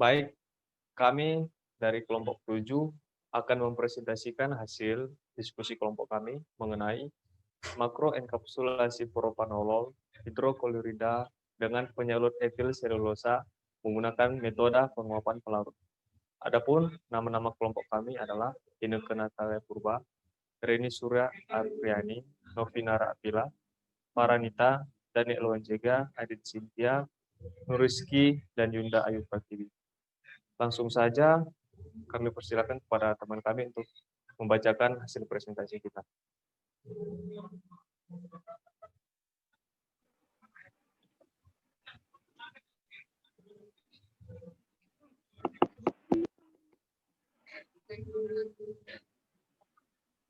Baik, kami dari kelompok 7 akan mempresentasikan hasil diskusi kelompok kami mengenai makroenkapsulasi propanolol hidroklorida dengan penyalut etil selulosa menggunakan metode penguapan pelarut. Adapun nama-nama kelompok kami adalah Inneke Natalia Purba, Reni Surya Apriani, Novinara Apila, Paranita, Daniel Wanjega, Adit Cynthia, Nuriski, dan Yunda Ayu Pratiwi. Langsung saja kami persilakan kepada teman kami untuk membacakan hasil presentasi kita.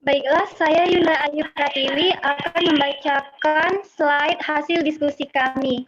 Baiklah, saya Yunda Ayu Pratiwi akan membacakan slide hasil diskusi kami.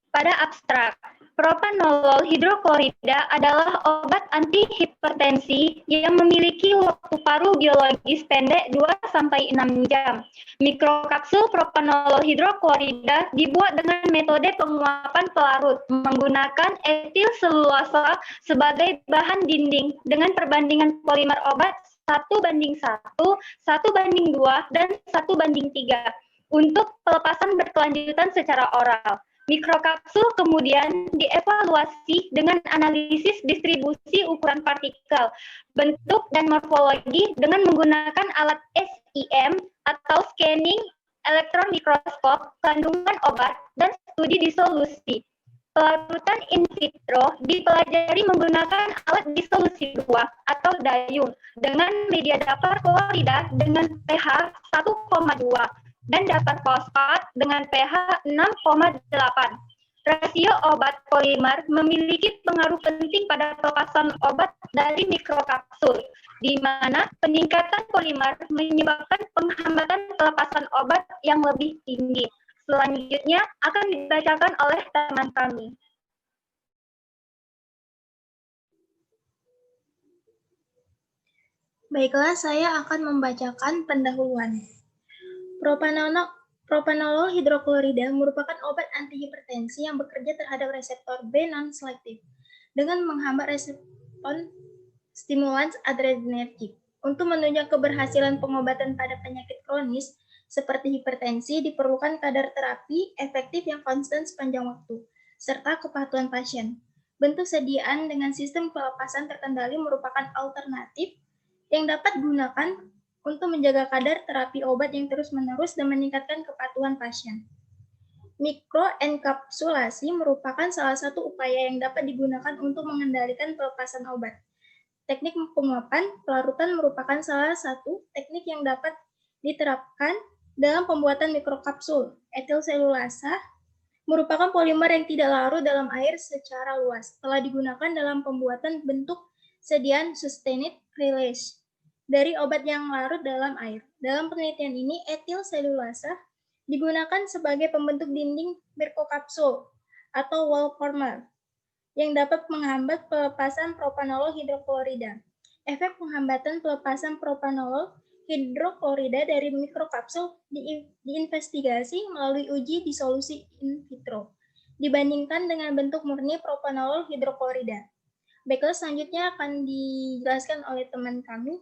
Pada abstrak, propanolol hidroklorida adalah obat antihipertensi yang memiliki waktu paruh biologis pendek 2-6 jam. Mikrokapsul propanolol hidroklorida dibuat dengan metode penguapan pelarut menggunakan etil selulosa sebagai bahan dinding dengan perbandingan polimer obat 1:1, 1:2, dan 1:3 untuk pelepasan berkelanjutan secara oral. Mikrokapsul kemudian dievaluasi dengan analisis distribusi ukuran partikel, bentuk, dan morfologi dengan menggunakan alat SIM atau scanning elektron mikroskop kandungan obat dan studi disolusi. Pelarutan in vitro dipelajari menggunakan alat disolusi 2 atau dayung dengan media dapur klorida dengan pH 1,2 dan dapur fosfat dengan pH 6,8. Rasio obat polimer memiliki pengaruh penting pada pelepasan obat dari mikrokapsul, di mana peningkatan polimer menyebabkan penghambatan pelepasan obat yang lebih tinggi. Selanjutnya akan dibacakan oleh teman kami. Baiklah, saya akan membacakan pendahuluan. Propanolol hidroklorida merupakan obat antihipertensi yang bekerja terhadap reseptor B non-selektif dengan menghambat respon stimulans adrenergik. Untuk menunjang keberhasilan pengobatan pada penyakit kronis seperti hipertensi, diperlukan kadar terapi efektif yang konstan sepanjang waktu, serta kepatuhan pasien. Bentuk sediaan dengan sistem pelepasan terkendali merupakan alternatif yang dapat digunakan untuk menjaga kadar terapi obat yang terus-menerus dan meningkatkan kepatuhan pasien. Mikroenkapsulasi merupakan salah satu upaya yang dapat digunakan untuk mengendalikan pelepasan obat. Teknik penguapan pelarutan merupakan salah satu teknik yang dapat diterapkan dalam pembuatan mikrokapsul. Etil selulasa merupakan polimer yang tidak larut dalam air secara luas. Telah digunakan dalam pembuatan bentuk sediaan sustained release dari obat yang larut dalam air. Dalam penelitian ini, etil selulasa digunakan sebagai pembentuk dinding mikrokapsul atau wall former yang dapat menghambat pelepasan propanolol hidroklorida. Efek penghambatan pelepasan propanolol hidroklorida dari mikrokapsul diinvestigasi melalui uji disolusi in vitro dibandingkan dengan bentuk murni propanolol hidroklorida. Baiklah, selanjutnya akan dijelaskan oleh teman kami.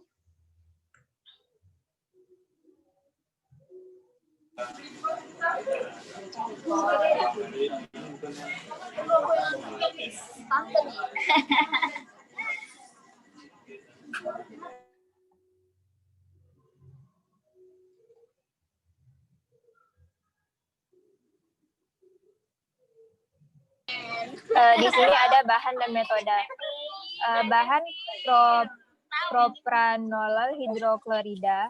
Di sini ada bahan dan metode. Bahan propranolol hidroklorida,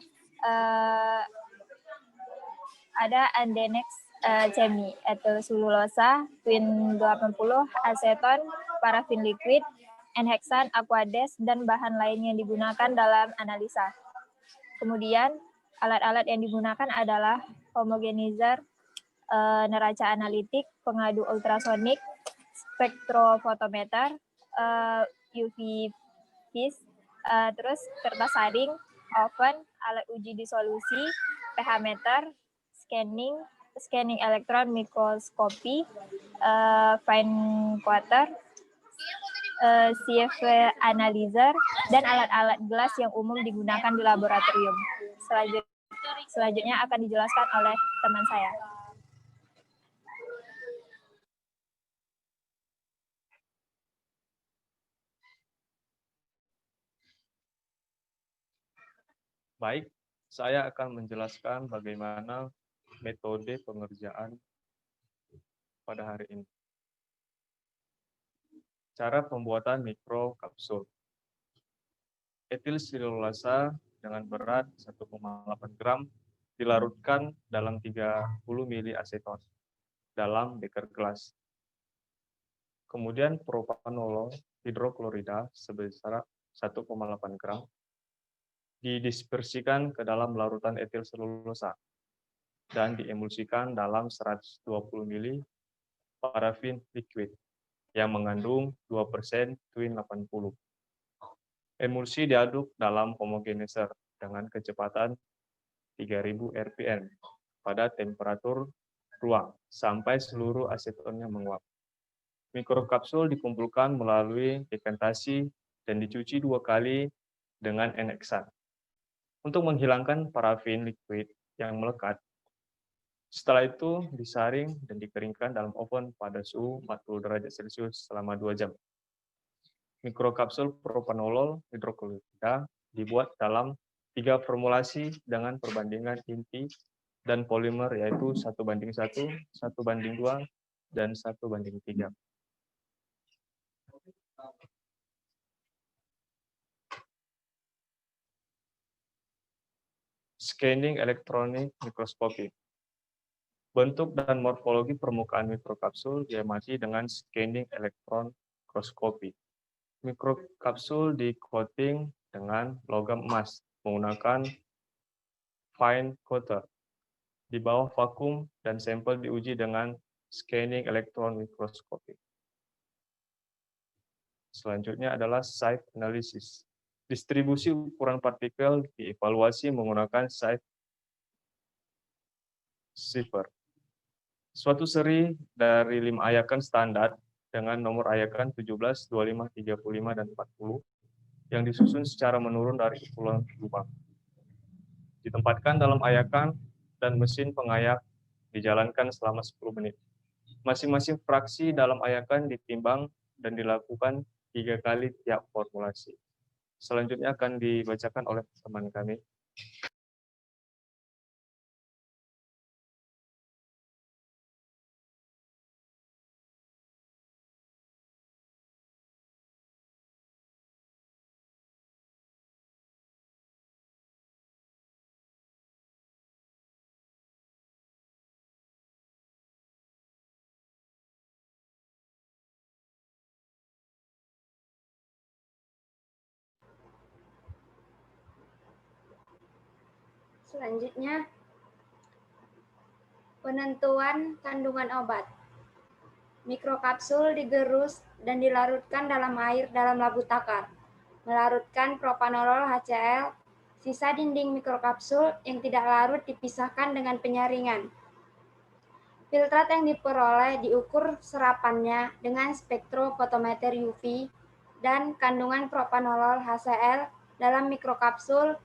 ada Andenex Chemi, etil selulosa, Twin 80, aseton, parafin liquid, N-heksan, aquades, dan bahan lain yang digunakan dalam analisa. Kemudian alat-alat yang digunakan adalah homogenizer, neraca analitik, pengadu ultrasonik, spektrofotometer, UV vis, terus kertas saring, oven, alat uji disolusi, pH meter, scanning elektron mikroskopi, fine quarter, CFW analyzer, dan alat-alat gelas yang umum digunakan di laboratorium. Selanjutnya akan dijelaskan oleh teman saya. Baik, saya akan menjelaskan bagaimana metode pengerjaan pada hari ini. Cara pembuatan mikrokapsul. Etil selulasa dengan berat 1,8 gram dilarutkan dalam 30 ml aseton dalam beker gelas. Kemudian propanolol hidroklorida sebesar 1,8 gram didispersikan ke dalam larutan etil selulosa dan diemulsikan dalam 120 ml parafin liquid yang mengandung 2% twin 80. Emulsi diaduk dalam homogenizer dengan kecepatan 3000 rpm pada temperatur ruang sampai seluruh asetonnya menguap. Mikrokapsul dikumpulkan melalui dekantasi dan dicuci 2 kali dengan NX-an untuk menghilangkan parafin liquid yang melekat. Setelah itu disaring dan dikeringkan dalam oven pada suhu 40 derajat Celcius selama 2 jam. Mikrokapsul propanolol hidroklorida dibuat dalam 3 formulasi dengan perbandingan inti dan polimer yaitu 1:1, 1:2, dan 1:3. Scanning elektronik mikroskopi. Bentuk dan morfologi permukaan mikrokapsul diamati dengan scanning elektron mikroskopi. Mikrokapsul di-coating dengan logam emas menggunakan fine coater di bawah vakum dan sampel diuji dengan scanning elektron mikroskopi. Selanjutnya adalah size analysis. Distribusi ukuran partikel dievaluasi menggunakan size cipher. Suatu seri dari 5 ayakan standar dengan nomor ayakan 17, 25, 35, dan 40 yang disusun secara menurun dari epsilon lubang. Ditempatkan dalam ayakan dan mesin pengayak dijalankan selama 10 menit. Masing-masing fraksi dalam ayakan ditimbang dan dilakukan 3 kali tiap formulasi. Selanjutnya akan dibacakan oleh teman kami. Selanjutnya, penentuan kandungan obat. Mikrokapsul digerus dan dilarutkan dalam air dalam labu takar. Melarutkan propanolol HCl, sisa dinding mikrokapsul yang tidak larut dipisahkan dengan penyaringan. Filtrat yang diperoleh diukur serapannya dengan spektrofotometer UV dan kandungan propanolol HCl dalam mikrokapsul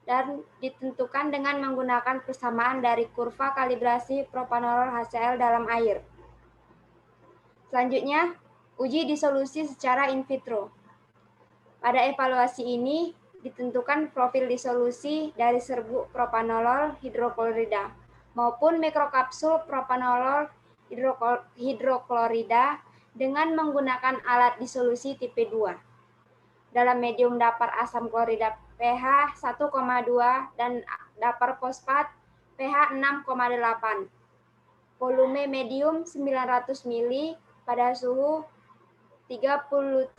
dan ditentukan dengan menggunakan persamaan dari kurva kalibrasi propanolol HCl dalam air. Selanjutnya, uji disolusi secara in vitro. Pada evaluasi ini, ditentukan profil disolusi dari serbuk propanolol hidroklorida maupun mikrokapsul propanolol hidroklorida dengan menggunakan alat disolusi tipe 2. Dalam medium dapar asam klorida pH 1,2 dan dapar fosfat pH 6,8. Volume medium 900 ml pada suhu 37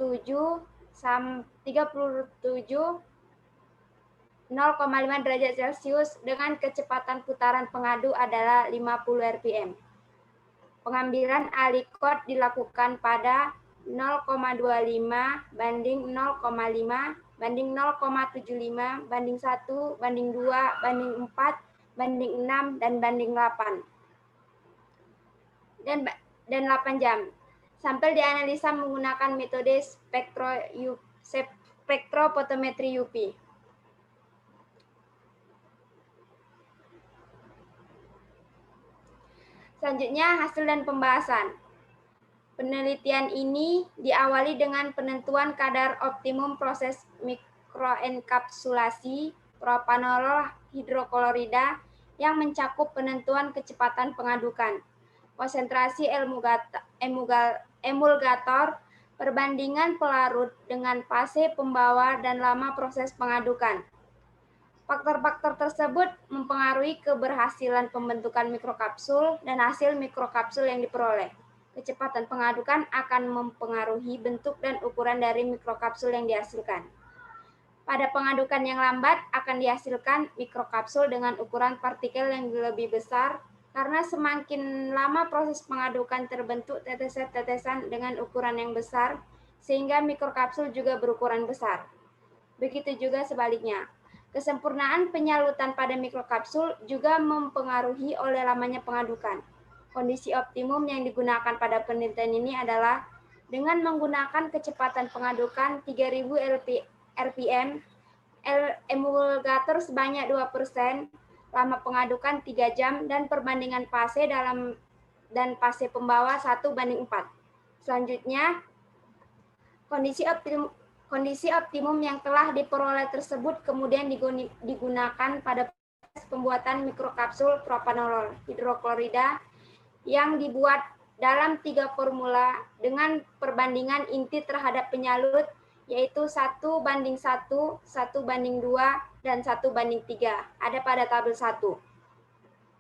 0,5 derajat Celcius dengan kecepatan putaran pengadu adalah 50 rpm. Pengambilan alikot dilakukan pada 0,25 banding 0,5 banding 0,75 banding 1 banding 2 banding 4 banding 6 dan banding 8 dan 8 jam. Sampel dianalisa menggunakan metode spektrofotometri UV. Selanjutnya, hasil dan pembahasan. Penelitian ini diawali dengan penentuan kadar optimum proses mikroenkapsulasi propanolol hidroklorida yang mencakup penentuan kecepatan pengadukan, konsentrasi emulgator, perbandingan pelarut dengan fase pembawa, dan lama proses pengadukan. Faktor-faktor tersebut mempengaruhi keberhasilan pembentukan mikrokapsul dan hasil mikrokapsul yang diperoleh. Kecepatan pengadukan akan mempengaruhi bentuk dan ukuran dari mikrokapsul yang dihasilkan. Pada pengadukan yang lambat akan dihasilkan mikrokapsul dengan ukuran partikel yang lebih besar karena semakin lama proses pengadukan terbentuk tetesan-tetesan dengan ukuran yang besar sehingga mikrokapsul juga berukuran besar. Begitu juga sebaliknya. Kesempurnaan penyalutan pada mikrokapsul juga mempengaruhi oleh lamanya pengadukan. Kondisi optimum yang digunakan pada penelitian ini adalah dengan menggunakan kecepatan pengadukan 3000 rpm, emulgator sebanyak 2%, lama pengadukan 3 jam, dan perbandingan fase dan fase pembawa 1:4. Selanjutnya, kondisi optimum yang telah diperoleh tersebut kemudian digunakan pada proses pembuatan mikrokapsul propanolol hidroklorida yang dibuat dalam 3 formula dengan perbandingan inti terhadap penyalut yaitu 1:1, 1:2, dan 1:3. Ada pada tabel 1.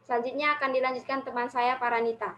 Selanjutnya akan dilanjutkan teman saya, Paranita.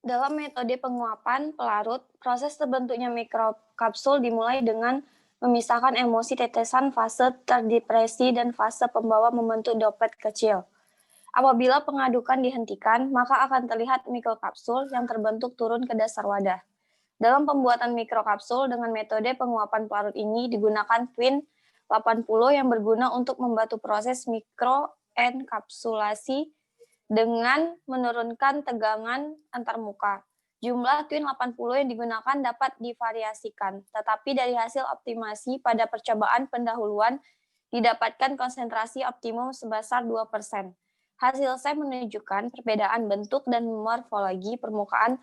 Dalam metode penguapan pelarut, proses terbentuknya mikrokapsul dimulai dengan memisahkan emosi tetesan fase terdepresi dan fase pembawa membentuk droplet kecil. Apabila pengadukan dihentikan, maka akan terlihat mikrokapsul yang terbentuk turun ke dasar wadah. Dalam pembuatan mikrokapsul dengan metode penguapan pelarut ini digunakan twin 80 yang berguna untuk membantu proses mikroenkapsulasi dengan menurunkan tegangan antarmuka. Jumlah twin 80 yang digunakan dapat divariasikan, tetapi dari hasil optimasi pada percobaan pendahuluan didapatkan konsentrasi optimum sebesar 2%. Hasil saya menunjukkan perbedaan bentuk dan morfologi permukaan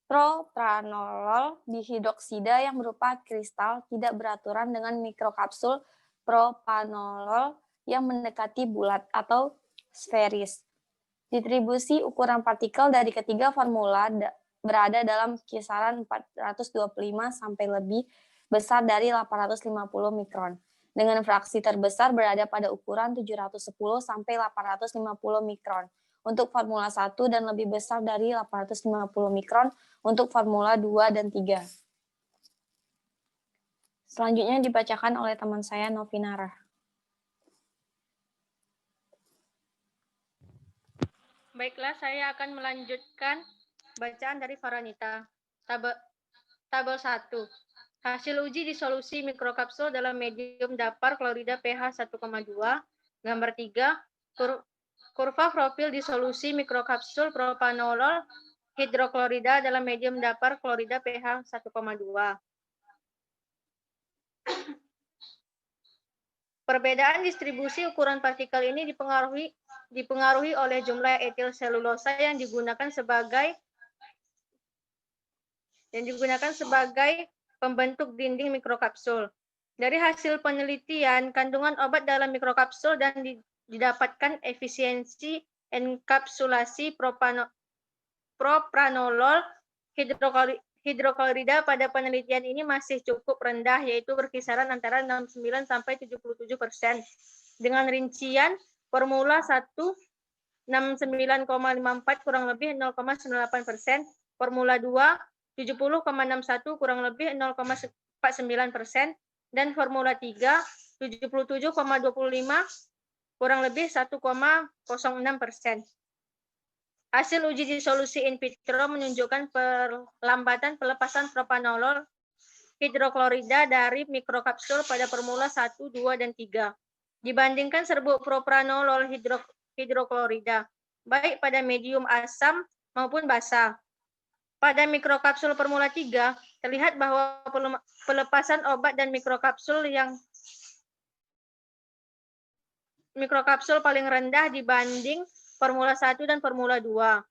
propranolol dihidroksida yang berupa kristal tidak beraturan dengan mikrokapsul propanolol yang mendekati bulat atau sferis. Distribusi ukuran partikel dari ketiga formula berada dalam kisaran 425 sampai lebih besar dari 850 mikron. Dengan fraksi terbesar berada pada ukuran 710 sampai 850 mikron untuk formula 1 dan lebih besar dari 850 mikron untuk formula 2 dan 3. Selanjutnya dibacakan oleh teman saya Novinara. Baiklah, saya akan melanjutkan bacaan dari Paranita. Tabel 1. Hasil uji disolusi mikrokapsul dalam medium dapar klorida pH 1,2. Gambar 3. Kurva profil disolusi mikrokapsul propanolol hidroklorida dalam medium dapar klorida pH 1,2. Perbedaan distribusi ukuran partikel ini dipengaruhi oleh jumlah etil selulosa yang digunakan sebagai pembentuk dinding mikrokapsul. Dari hasil penelitian, kandungan obat dalam mikrokapsul dan didapatkan efisiensi enkapsulasi propranolol hidroklorida pada penelitian ini masih cukup rendah, yaitu berkisaran antara 69 sampai 77%. Dengan rincian formula 1 69,54 kurang lebih 0,98%, formula 2 70,61 kurang lebih 0,49%, dan formula 3 77,25 kurang lebih 1,06%. Hasil uji disolusi in vitro menunjukkan perlambatan pelepasan propanolol hidroklorida dari mikrokapsul pada formula 1, 2, dan 3 dibandingkan serbuk propranolol hidroklorida, baik pada medium asam maupun basa. Pada mikrokapsul formula 3, terlihat bahwa pelepasan obat dan mikrokapsul paling rendah dibanding formula 1 dan formula 2.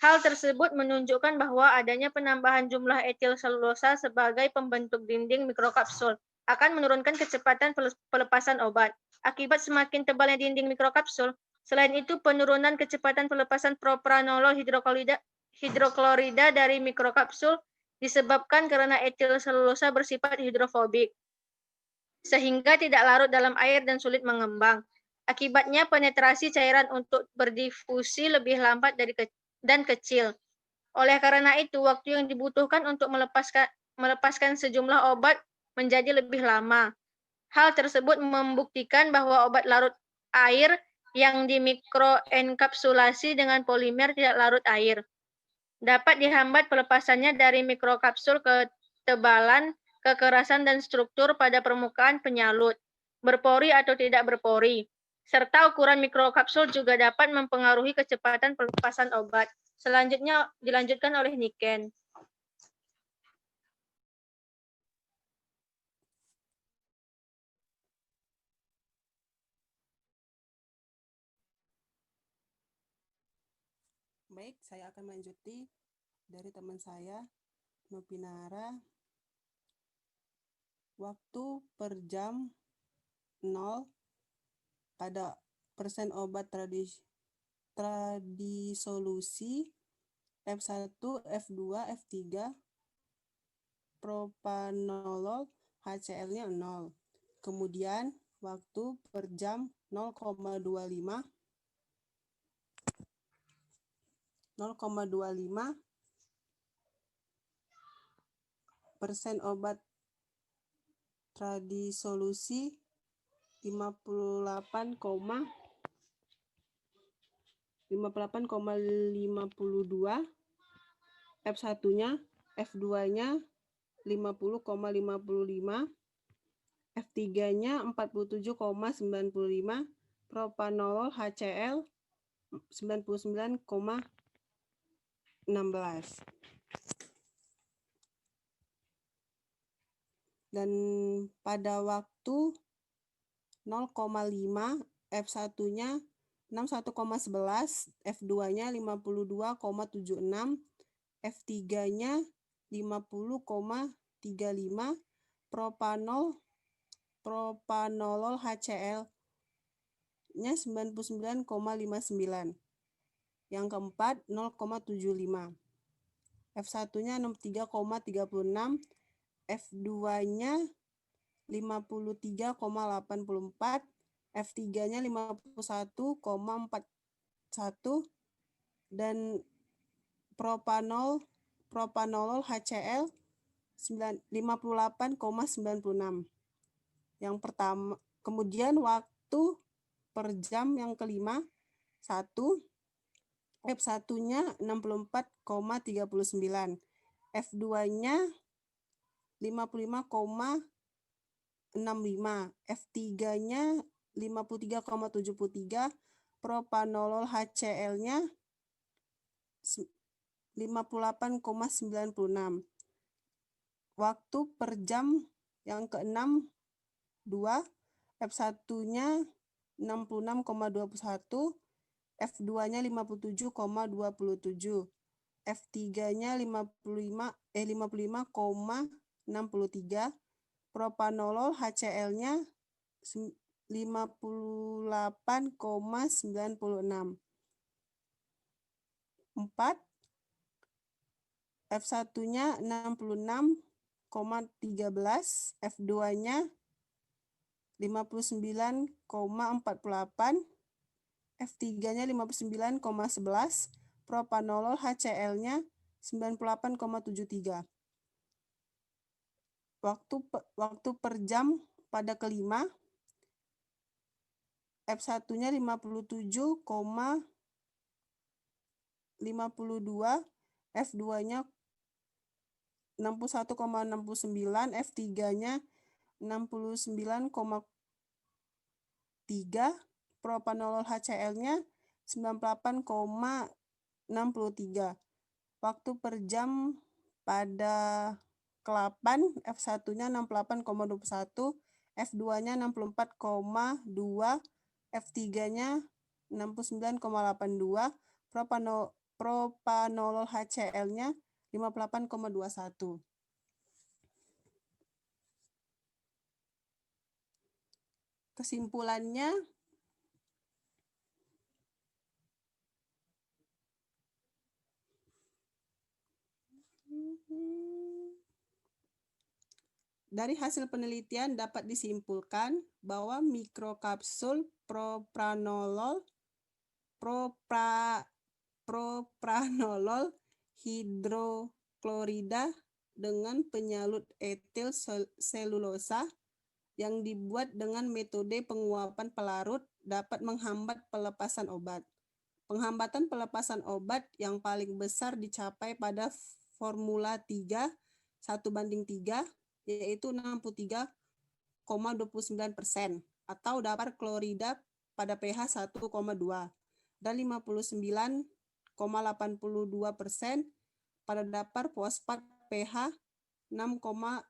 Hal tersebut menunjukkan bahwa adanya penambahan jumlah etil selulosa sebagai pembentuk dinding mikrokapsul akan menurunkan kecepatan pelepasan obat. Akibat semakin tebalnya dinding mikrokapsul, selain itu penurunan kecepatan pelepasan propranolol hidroklorida dari mikrokapsul disebabkan karena etil selulosa bersifat hidrofobik, sehingga tidak larut dalam air dan sulit mengembang. Akibatnya penetrasi cairan untuk berdifusi lebih lambat dan kecil. Oleh karena itu, waktu yang dibutuhkan untuk melepaskan sejumlah obat menjadi lebih lama. Hal tersebut membuktikan bahwa obat larut air yang dimikroenkapsulasi dengan polimer tidak larut air dapat dihambat pelepasannya dari mikrokapsul ketebalan, kekerasan, dan struktur pada permukaan penyalut, berpori atau tidak berpori, serta ukuran mikrokapsul juga dapat mempengaruhi kecepatan pelepasan obat. Selanjutnya dilanjutkan oleh Niken. Baik, saya akan melanjuti dari teman saya, Nopinara. Waktu per jam 0 pada persen obat tradisolusi F1, F2, F3, propanolol HCl-nya 0. Kemudian waktu per jam 0,25 persen obat tradisolusi 58,52, F1-nya, F2-nya 50,55, F3-nya 47,95, propanolol HCl 99,16. Dan pada waktu 0,5, F1-nya 61,11, F2-nya 52,76, F3-nya 50,35, propanolol HCl-nya 99,59. Yang keempat 0,75. F1-nya 63,36, F2-nya 53,84, F3-nya 51,41, dan propanolol HCl 58,96. Yang pertama, kemudian waktu per jam yang kelima, 1, F1-nya 64,39, F2-nya 55,65, F3-nya 53,73, propanolol HCl-nya 58,96. Waktu per jam yang ke-6, 2, F1-nya 66,21, F2-nya 57,27, F3-nya 55,63, propanolol HCl-nya 58,96. 4. F1-nya 66,13, F2-nya 59,48, F3-nya 59,11, propanolol HCl-nya 98,73. Waktu per jam pada kelima, F1-nya 57,52, F2-nya 61,69, F3-nya 69,3, propanolol HCl-nya 98,63. Waktu per jam pada ke-8, F1-nya 68,21, F2-nya 64,2, F3-nya 69,82, propanolol HCl-nya 58,21. Kesimpulannya, dari hasil penelitian dapat disimpulkan bahwa mikrokapsul propranolol hidroklorida dengan penyalut etil selulosa yang dibuat dengan metode penguapan pelarut dapat menghambat pelepasan obat. Penghambatan pelepasan obat yang paling besar dicapai pada formula 3, 1:3, yaitu 63,29% atau dapar klorida pada pH 1,2 dan 59,82% pada dapar fosfat pH 6,8.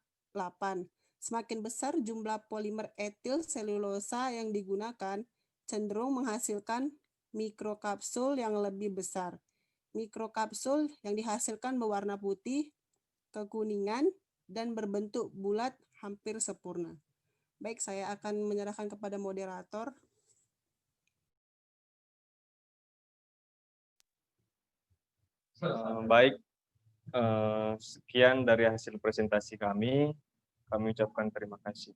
Semakin besar jumlah polimer etil selulosa yang digunakan, cenderung menghasilkan mikrokapsul yang lebih besar. Mikrokapsul yang dihasilkan berwarna putih, kekuningan, dan berbentuk bulat hampir sempurna. Baik, saya akan menyerahkan kepada moderator. Baik, sekian dari hasil presentasi kami. Kami ucapkan terima kasih.